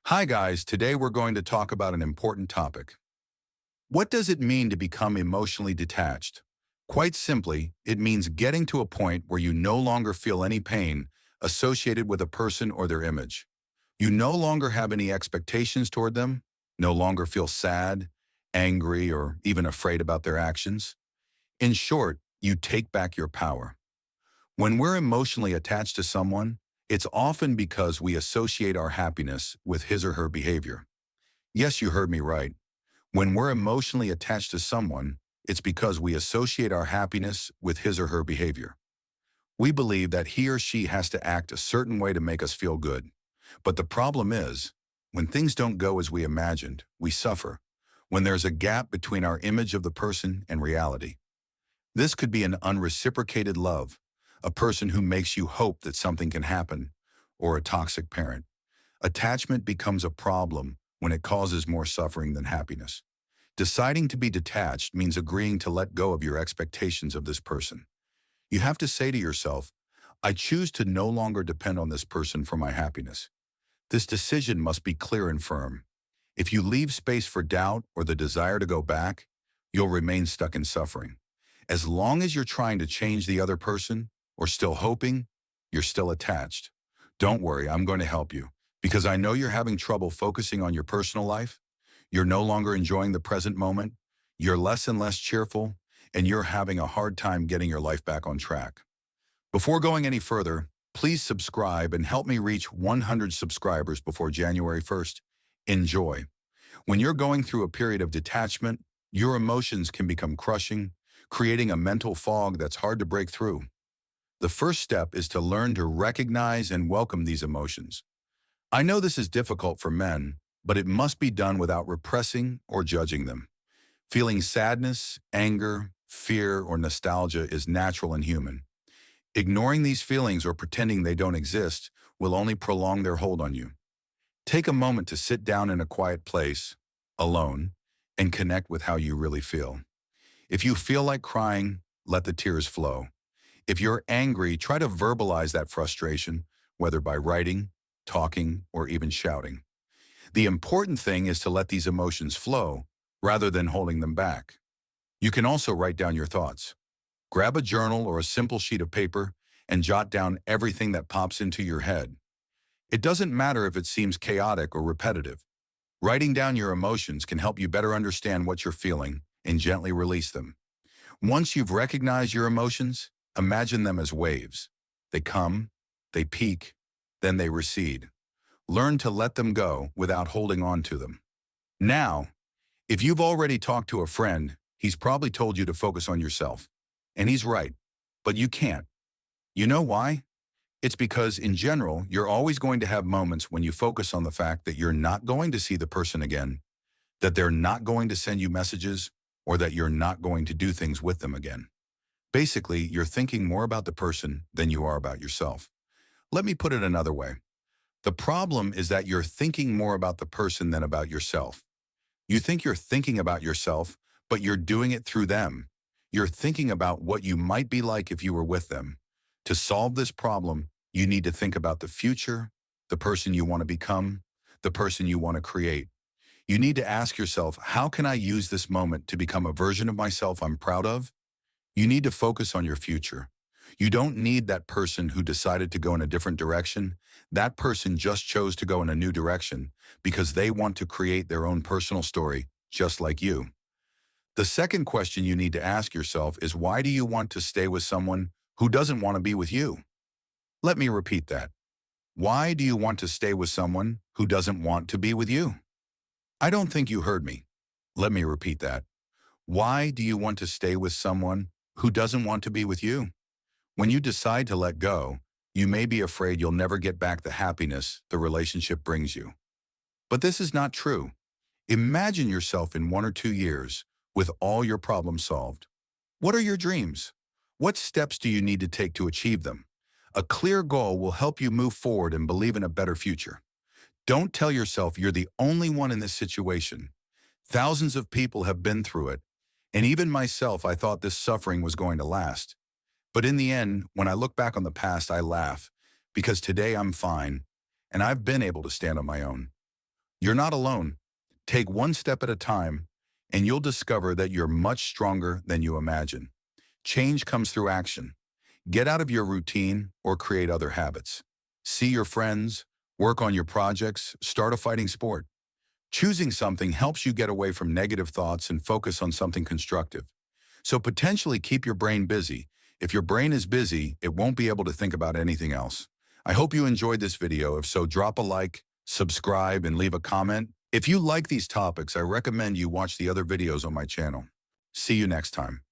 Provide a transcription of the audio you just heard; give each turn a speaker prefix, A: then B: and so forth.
A: Hi guys, today we're going to talk about an important topic. What does it mean to become emotionally detached? Quite simply, it means getting to a point where you no longer feel any pain associated with a person or their image. You no longer have any expectations toward them, no longer feel sad, angry, or even afraid about their actions. In short, you take back your power. When we're emotionally attached to someone, it's often because we associate our happiness with his or her behavior. Yes, you heard me right. When we're emotionally attached to someone, it's because we associate our happiness with his or her behavior. We believe that he or she has to act a certain way to make us feel good. But the problem is, when things don't go as we imagined, we suffer. When there's a gap between our image of the person and reality. This could be an unreciprocated love, a person who makes you hope that something can happen, or a toxic parent. Attachment becomes a problem when it causes more suffering than happiness. Deciding to be detached means agreeing to let go of your expectations of this person. You have to say to yourself, I choose to no longer depend on this person for my happiness. This decision must be clear and firm. If you leave space for doubt or the desire to go back, you'll remain stuck in suffering. As long as you're trying to change the other person or still hoping, you're still attached. Don't worry, I'm going to help you because I know you're having trouble focusing on your personal life. You're no longer enjoying the present moment. You're less and less cheerful, and you're having a hard time getting your life back on track. Before going any further, please subscribe and help me reach 100 subscribers before January 1st. Enjoy. When you're going through a period of detachment, your emotions can become crushing, creating a mental fog that's hard to break through. The first step is to learn to recognize and welcome these emotions. I know this is difficult for men, but it must be done without repressing or judging them. Feeling sadness, anger, fear, or nostalgia is natural and human. Ignoring these feelings or pretending they don't exist will only prolong their hold on you. Take a moment to sit down in a quiet place, alone, and connect with how you really feel. If you feel like crying, let the tears flow. If you're angry, try to verbalize that frustration, whether by writing, talking, or even shouting. The important thing is to let these emotions flow rather than holding them back. You can also write down your thoughts. Grab a journal or a simple sheet of paper and jot down everything that pops into your head. It doesn't matter if it seems chaotic or repetitive. Writing down your emotions can help you better understand what you're feeling and gently release them. Once you've recognized your emotions, imagine them as waves. They come, they peak, then they recede. Learn to let them go without holding on to them. Now, if you've already talked to a friend, he's probably told you to focus on yourself. And he's right, but you can't. You know why? It's because in general, you're always going to have moments when you focus on the fact that you're not going to see the person again, that they're not going to send you messages, or that you're not going to do things with them again. Basically, you're thinking more about the person than you are about yourself. Let me put it another way. The problem is that you're thinking more about the person than about yourself. You think you're thinking about yourself, but you're doing it through them. You're thinking about what you might be like if you were with them. To solve this problem, you need to think about the future, the person you want to become, the person you want to create. You need to ask yourself, how can I use this moment to become a version of myself I'm proud of? You need to focus on your future. You don't need that person who decided to go in a different direction. That person just chose to go in a new direction because they want to create their own personal story, just like you. The second question you need to ask yourself is, why do you want to stay with someone who doesn't want to be with you? Let me repeat that. Why do you want to stay with someone who doesn't want to be with you? I don't think you heard me. Let me repeat that. Why do you want to stay with someone who doesn't want to be with you? When you decide to let go, you may be afraid you'll never get back the happiness the relationship brings you. But this is not true. Imagine yourself in 1 or 2 years with all your problems solved. What are your dreams? What steps do you need to take to achieve them? A clear goal will help you move forward and believe in a better future. Don't tell yourself you're the only one in this situation. Thousands of people have been through it, and even myself, I thought this suffering was going to last. But in the end, when I look back on the past, I laugh, because today I'm fine, and I've been able to stand on my own. You're not alone. Take one step at a time, and you'll discover that you're much stronger than you imagine. Change comes through action. Get out of your routine or create other habits. See your friends, work on your projects, start a fighting sport. Choosing something helps you get away from negative thoughts and focus on something constructive. So potentially keep your brain busy. If your brain is busy, it won't be able to think about anything else. I hope you enjoyed this video. If so, drop a like, subscribe, and leave a comment. If you like these topics, I recommend you watch the other videos on my channel. See you next time.